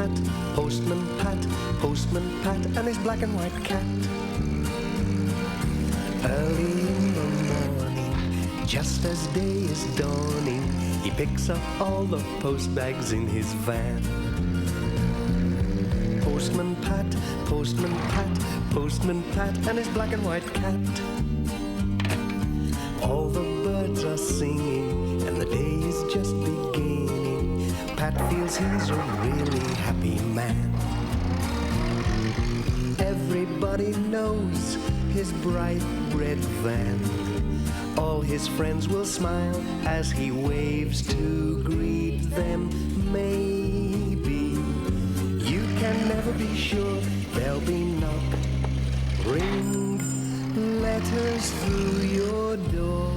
Pat, Postman Pat, and his black and white cat. Early in the morning, just as day is dawning, he picks up all the post bags in his van. Postman Pat, Postman Pat, Postman Pat, and his black and white cat. All the birds are singing, and the day is just beginning. Pat feels he's a really happy man. Everybody knows his bright red van. All his friends will smile as he waves to greet them. Maybe you can never be sure there'll be knock, ring, letters through your door.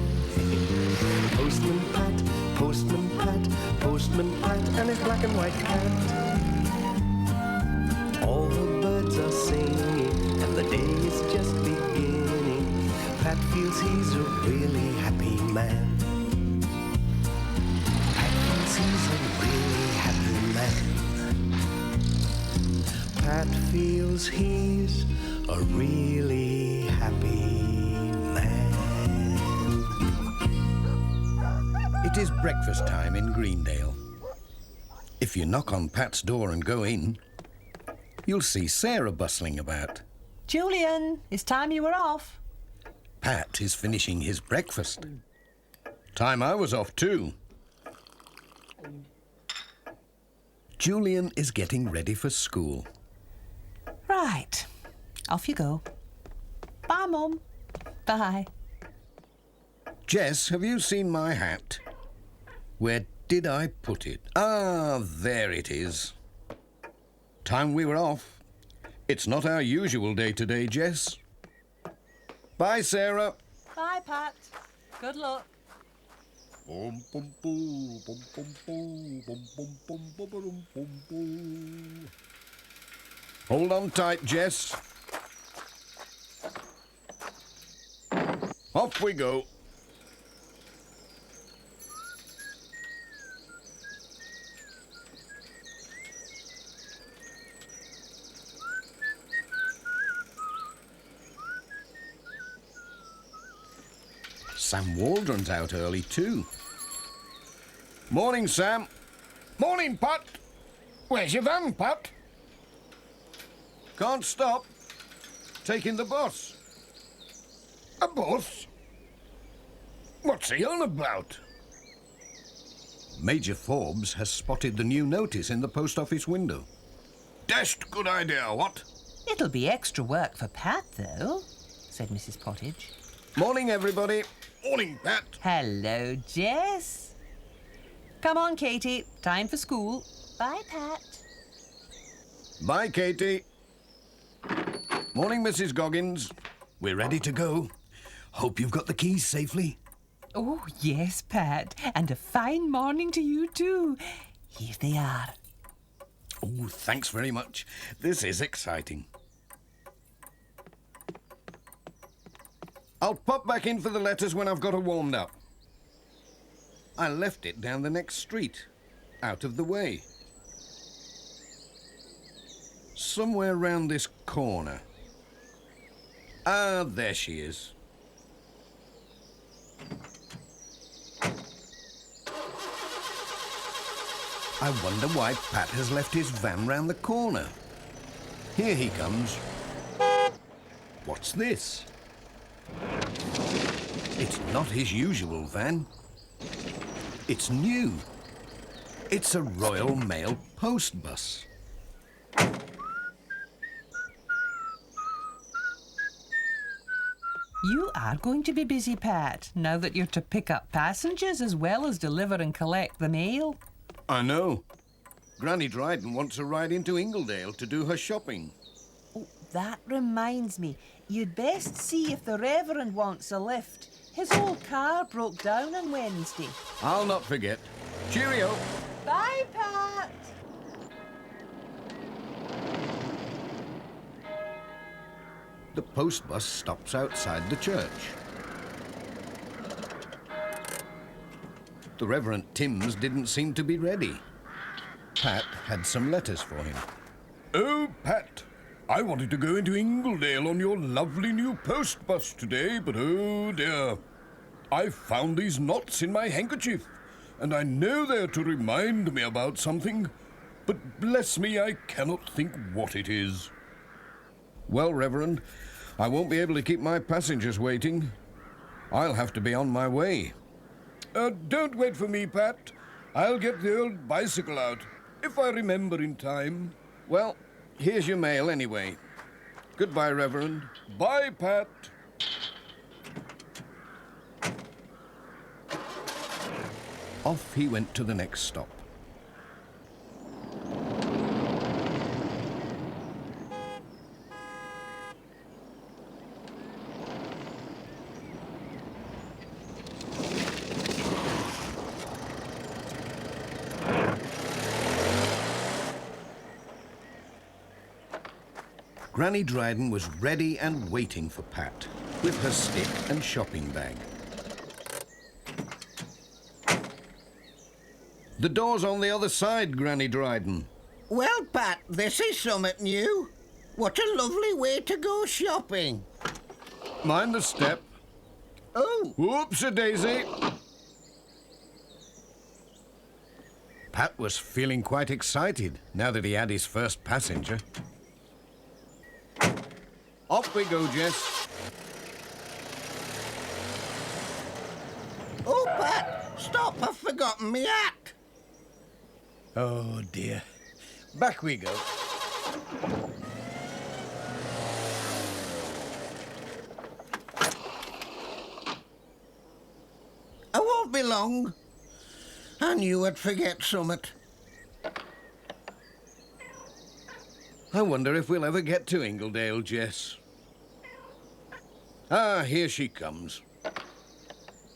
Postman Pat, Postman Pat, Postman Pat, and his black and white cat. All the birds are singing, and the day is just beginning. Pat feels he's a really happy man. Pat feels he's a really happy man. Pat feels he's a really happy man. It is breakfast time in Greendale. If you knock on Pat's door and go in, you'll see Sarah bustling about. Julian, it's time you were off. Pat is finishing his breakfast. Time I was off too. Julian is getting ready for school. Right, off you go. Bye, Mum. Bye. Jess, have you seen my hat? Where did I put it? Ah, there it is. Time we were off. It's not our usual day today, Jess. Bye, Sarah. Bye, Pat. Good luck. Hold on tight, Jess. Off we go. Sam Waldron's out early too. Morning, Sam. Morning, Pat. Where's your van, Pat? Can't stop. Taking the bus. A bus? What's he on about? Major Forbes has spotted the new notice in the post office window. Dashed good idea, what? It'll be extra work for Pat, though, said Mrs. Pottage. Morning, everybody. Morning, Pat. Hello, Jess. Come on, Katie. Time for school. Bye, Pat. Bye, Katie. Morning, Mrs. Goggins. We're ready to go. Hope you've got the keys safely. Oh, yes, Pat. And a fine morning to you, too. Here they are. Oh, thanks very much. This is exciting. I'll pop back in for the letters when I've got her warmed up. I left it down the next street, out of the way. Somewhere round this corner. Ah, there she is. I wonder why Pat has left his van round the corner. Here he comes. What's this? It's not his usual van. It's new. It's a Royal Mail post bus. You are going to be busy, Pat, now that you're to pick up passengers as well as deliver and collect the mail. I know. Granny Dryden wants a ride into Ingledale to do her shopping. Oh, that reminds me. You'd best see if the Reverend wants a lift. His old car broke down on Wednesday. I'll not forget. Cheerio. Bye, Pat. The post bus stops outside the church. The Reverend Timms didn't seem to be ready. Pat had some letters for him. Oh, Pat, I wanted to go into Ingledale on your lovely new post bus today, but oh dear. I found these knots in my handkerchief, and I know they're to remind me about something, but bless me, I cannot think what it is. Well, Reverend, I won't be able to keep my passengers waiting. I'll have to be on my way. Don't wait for me, Pat. I'll get the old bicycle out, if I remember in time. Well, here's your mail anyway. Goodbye, Reverend. Bye, Pat. Off he went to the next stop. Granny Dryden was ready and waiting for Pat, with her stick and shopping bag. The door's on the other side, Granny Dryden. Well, Pat, this is something new. What a lovely way to go shopping. Mind the step. Oh, Whoops-a-daisy. Pat was feeling quite excited now that he had his first passenger. Off we go, Jess. oh, Pat, stop, I've forgotten me hat. Oh, dear. Back we go. I won't be long. I knew I'd forget summit. I wonder if we'll ever get to Ingledale, Jess. Ah, here she comes.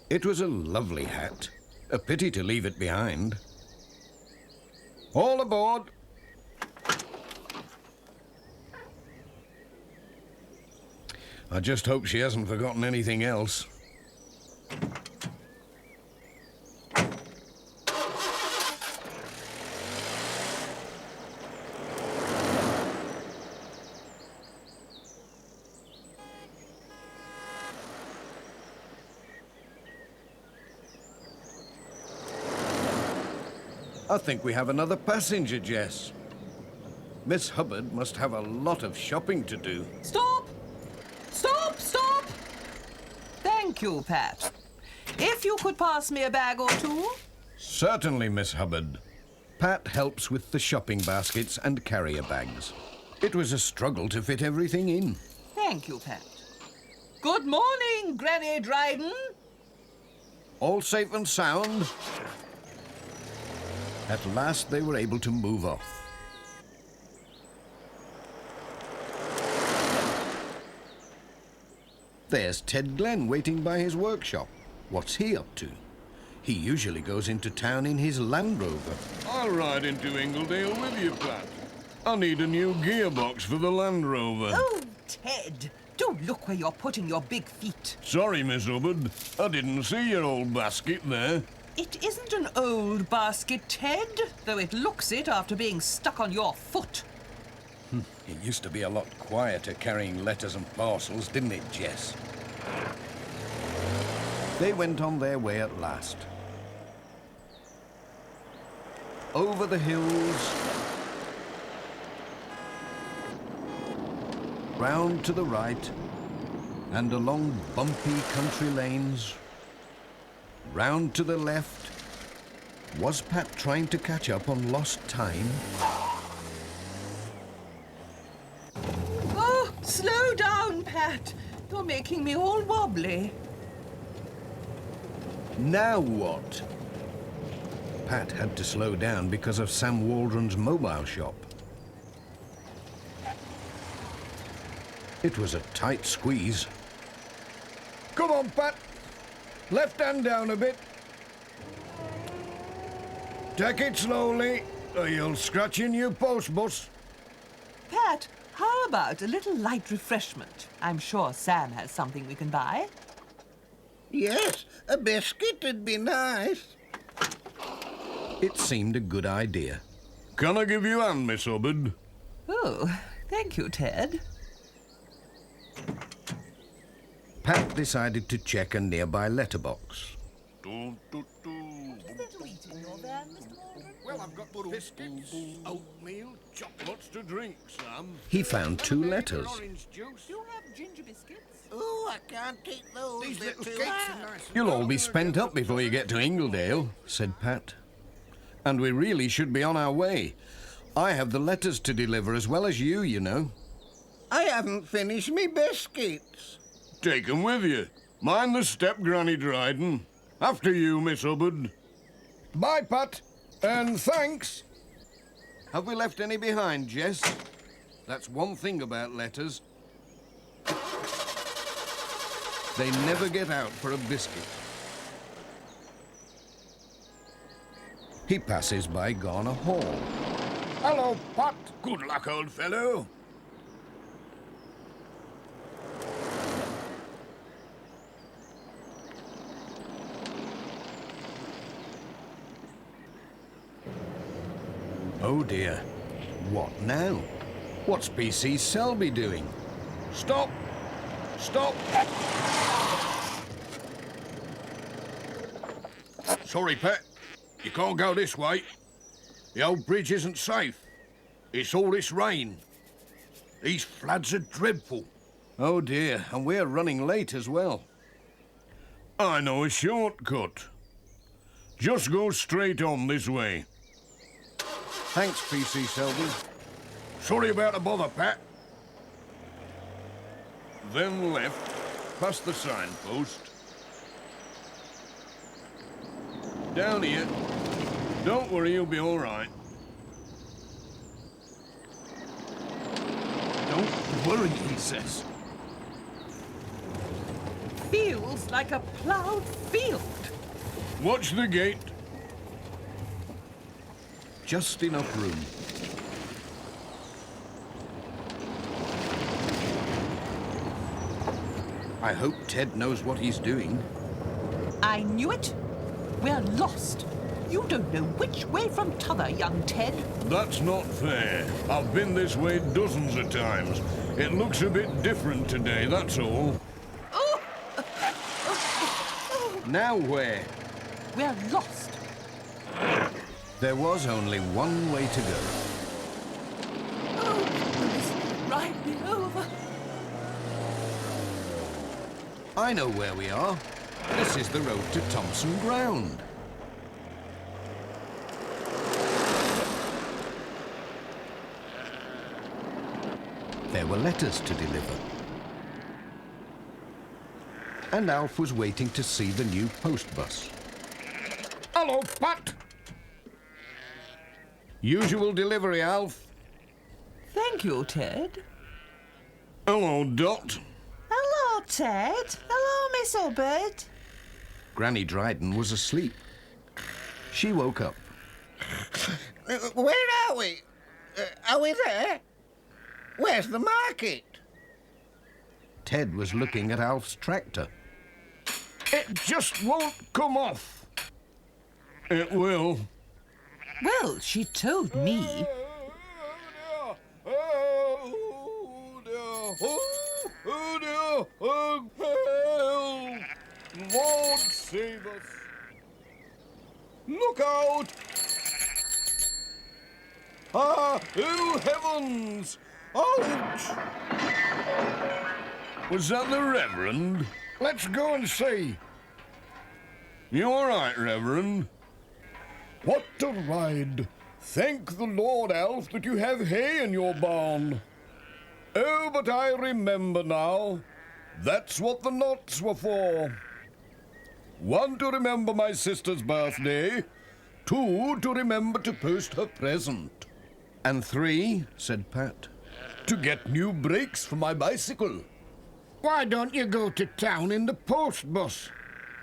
It was a lovely hat. A pity to leave it behind. All aboard. I just hope she hasn't forgotten anything else. I think we have another passenger, Jess. Miss Hubbard must have a lot of shopping to do. Stop! Stop! Stop! Thank you, Pat. If you could pass me a bag or two. Certainly, Miss Hubbard. Pat helps with the shopping baskets and carrier bags. It was a struggle to fit everything in. Thank you, Pat. Good morning, Granny Dryden. All safe and sound? At last they were able to move off. There's Ted Glenn waiting by his workshop. What's he up to? He usually goes into town in his Land Rover. I'll ride into Ingledale with you, Pat. I need a new gearbox for the Land Rover. Oh, Ted, do look where you're putting your big feet. Sorry, Miss Hubbard. I didn't see your old basket there. It isn't an old basket, Ted, though it looks it after being stuck on your foot. It used to be a lot quieter carrying letters and parcels, didn't it, Jess? They went on their way at last. Over the hills, round to the right, and along bumpy country lanes, round to the left. Was Pat trying to catch up on lost time? Oh, slow down, Pat. You're making me all wobbly. Now what? Pat had to slow down because of Sam Waldron's mobile shop. It was a tight squeeze. Come on, Pat. Left hand down a bit. Take it slowly, or you'll scratch your new post bus. Pat, how about a little light refreshment? I'm sure Sam has something we can buy. Yes, a biscuit would be nice. It seemed a good idea. Can I give you a hand, Miss Hubbard? Oh, thank you, Ted. Pat decided to check a nearby letterbox. Well, I've got biscuits, oatmeal, chocolates to drink, Sam. He found 2 letters. Orange juice. Do you have ginger biscuits? Oh, I can't eat those. These They're little too cakes hard. are nice. You'll all be spent up before you get to Ingledale, said Pat. And we really should be on our way. I have the letters to deliver as well as you know. I haven't finished me biscuits. Take 'em with you. Mind the step, Granny Dryden. After you, Miss Hubbard. Bye, Pat. And thanks. Have we left any behind, Jess? That's one thing about letters. They never get out for a biscuit. He passes by Garner Hall. Hello, Pat. Good luck, old fellow. Oh dear. What now? What's PC Selby doing? Stop. Stop. Sorry, Pat. You can't go this way. The old bridge isn't safe. It's all this rain. These floods are dreadful. Oh dear, and we're running late as well. I know a shortcut. Just go straight on this way. Thanks, PC Selby. Sorry about the bother, Pat. Then left, past the signpost. Down here. Don't worry, you'll be all right. Don't worry, he says. Feels like a ploughed field. Watch the gate. Just enough room. I hope Ted knows what he's doing. I knew it. We're lost. You don't know which way from t'other, young Ted. That's not fair. I've been this way dozens of times. It looks a bit different today, that's all. Now where? We're lost. There was only one way to go. Oh, please, ride me over. I know where we are. This is the road to Thompson Ground. There were letters to deliver. And Alf was waiting to see the new post bus. Hello, Pat. Usual delivery, Alf. Thank you, Ted. Hello, Dot. Hello, Ted. Hello, Miss Hubbard. Granny Dryden was asleep. She woke up. Where are we? Are we there? Where's the market? Ted was looking at Alf's tractor. It just won't come off. It will. Well, she told me. Lord save us. Look out! Ah, ill heavens! Ouch! Was that the Reverend? Let's go and see. You all right, Reverend? What a ride! Thank the Lord, Alf, that you have hay in your barn. Oh, but I remember now. That's what the knots were for. 1, to remember my sister's birthday. 2, to remember to post her present. And 3, said Pat. To get new brakes for my bicycle. Why don't you go to town in the post bus?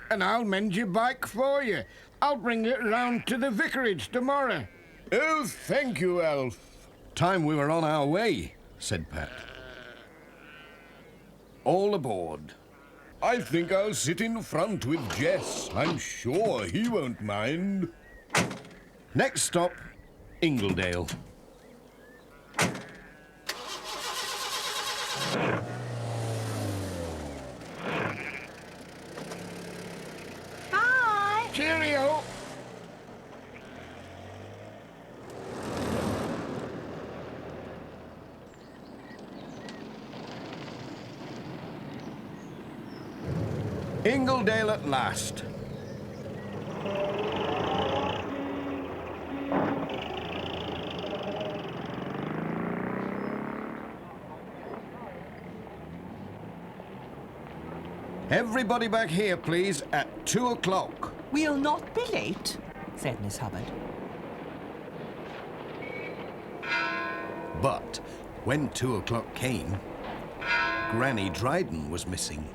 And I'll mend your bike for you. I'll bring it round to the vicarage tomorrow. Oh, thank you, Alf. Time we were on our way, said Pat. All aboard. I think I'll sit in front with Jess. I'm sure he won't mind. Next stop, Ingledale. Bye. Cheerio. Ingledale at last. Everybody back here, please, at 2 o'clock. We'll not be late, said Miss Hubbard. But when 2 o'clock came, Granny Dryden was missing.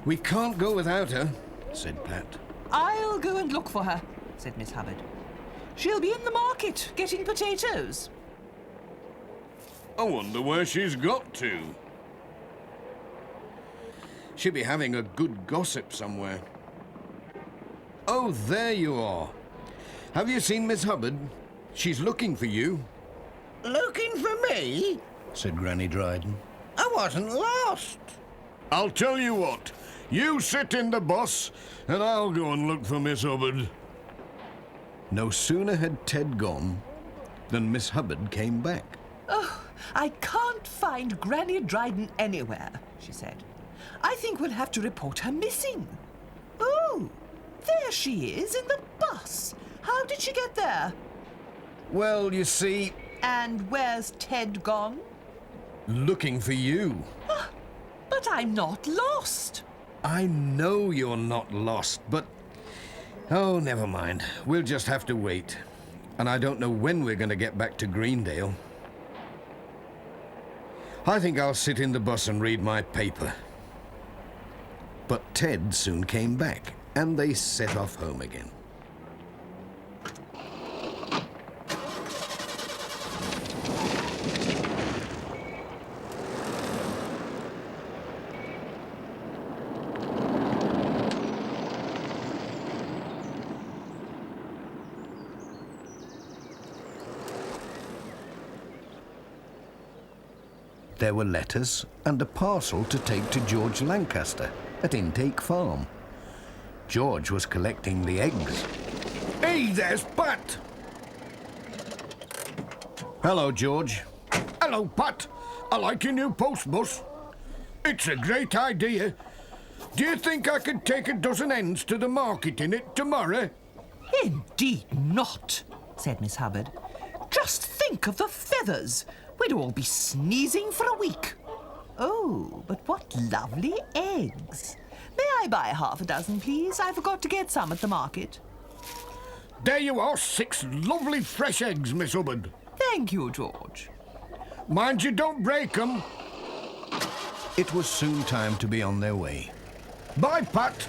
We can't go without her, said Pat. I'll go and look for her, said Miss Hubbard. She'll be in the market getting potatoes. I wonder where she's got to. She'll be having a good gossip somewhere. Oh, there you are. Have you seen Miss Hubbard? She's looking for you, Looking for me? said Granny Dryden. I wasn't lost. I'll tell you what. You sit in the bus, and I'll go and look for Miss Hubbard. No sooner had Ted gone than Miss Hubbard came back. Oh, I can't find Granny Dryden anywhere, she said. I think we'll have to report her missing. Oh, there she is in the bus. How did she get there? Well, you see, And where's Ted gone? looking for you. But I'm not lost. I know you're not lost, but... Oh, never mind. We'll just have to wait. And I don't know when we're going to get back to Greendale. I think I'll sit in the bus and read my paper. But Ted soon came back, and they set off home again. There were letters and a parcel to take to George Lancaster at Intake Farm. George was collecting the eggs. Hey, there's Pat. Hello, George. Hello, Pat. I like your new post bus. It's a great idea. Do you think I could take a dozen hens to the market in it tomorrow? Indeed not, said Miss Hubbard. Just think of the feathers. We'd all be sneezing for a week. Oh, but what lovely eggs. May I buy half a dozen, please? I forgot to get some at the market. There you are, 6 lovely fresh eggs, Miss Hubbard. Thank you, George. Mind you don't break them. It was soon time to be on their way. Bye, Pat.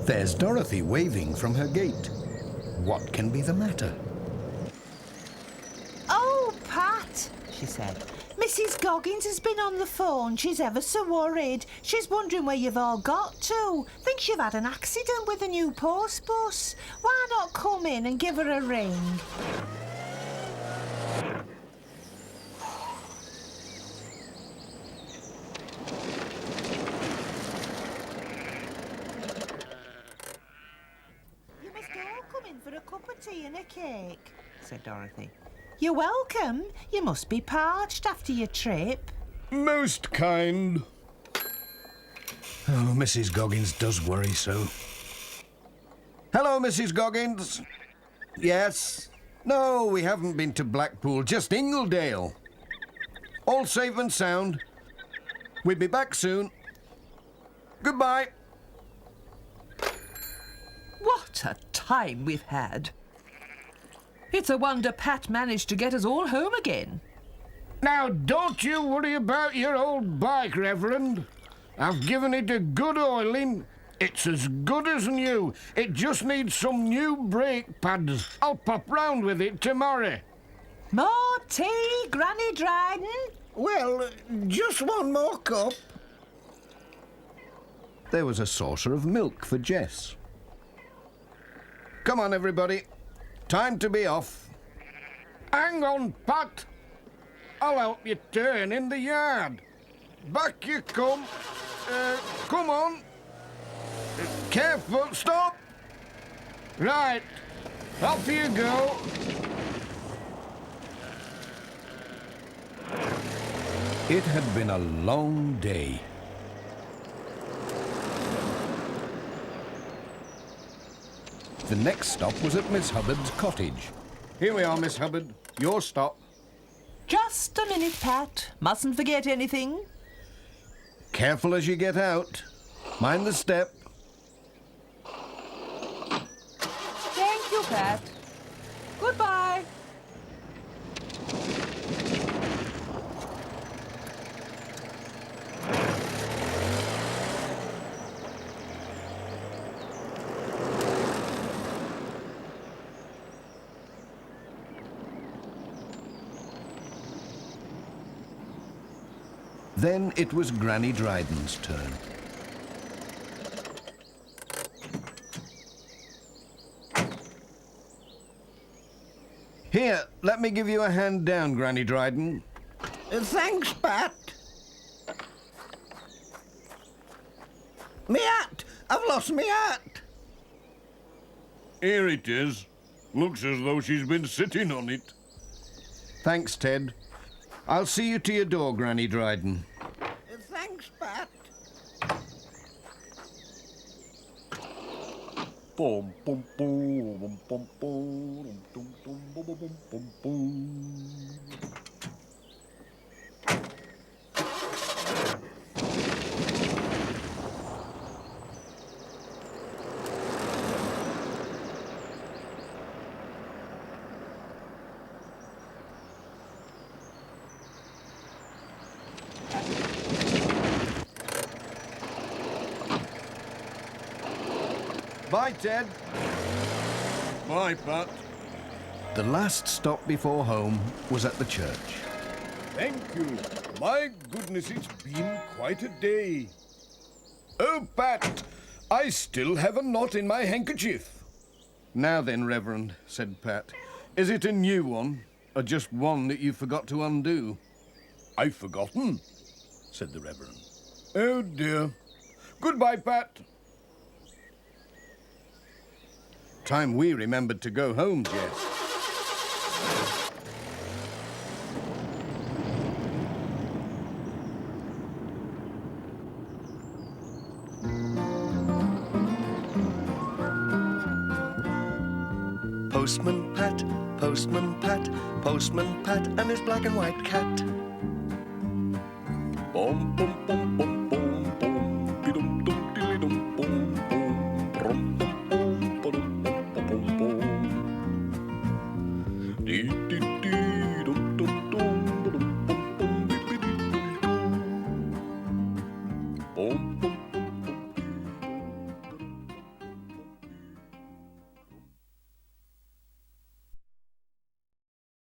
There's Dorothy waving from her gate. What can be the matter? Oh, Pat, she said. Mrs. Goggins has been on the phone. She's ever so worried. She's wondering where you've all got to. Thinks you've had an accident with the new post bus. Why not come in and give her a ring? You must all come in for a cup of tea and a cake, said Dorothy. You're welcome. You must be parched after your trip. Most kind. Oh, Mrs. Goggins does worry so. Hello, Mrs. Goggins. Yes. No, we haven't been to Blackpool, just Ingledale. All safe and sound. We'll be back soon. Goodbye. What a time we've had. It's a wonder Pat managed to get us all home again. Now, don't you worry about your old bike, Reverend. I've given it a good oiling, It's as good as new. It just needs some new brake pads. I'll pop round with it tomorrow. More tea, Granny Dryden? Well, just one more cup. There was a saucer of milk for Jess. Come on, everybody. Time to be off. Hang on, Pat. I'll help you turn in the yard. Back you come. Come on. Careful, stop. Right, off you go. It had been a long day. The next stop was at Miss Hubbard's cottage. Here we are, Miss Hubbard. Your stop. Just a minute, Pat. Mustn't forget anything. Careful as you get out. Mind the step. Thank you, Pat. Goodbye. Then it was Granny Dryden's turn. Here, let me give you a hand down, Granny Dryden. Thanks, Pat. Me hat! I've lost me hat! Here it is. Looks as though she's been sitting on it. Thanks, Ted. I'll see you to your door, Granny Dryden. Thanks, Pat. Bum, bum, bum, bum, bum, bum, bum, bum, bum, bum, bum. Bye, Ted. Bye, Pat. The last stop before home was at the church. Thank you. My goodness, it's been quite a day. Oh, Pat, I still have a knot in my handkerchief. Now then, Reverend, said Pat, is it a new one, or just one that you forgot to undo? I've forgotten, said the Reverend. Oh, dear. Goodbye, Pat. Time we remembered to go home, Jess. Postman Pat, Postman Pat, Postman Pat and his black and white cat. Bum, bum, bum, bum,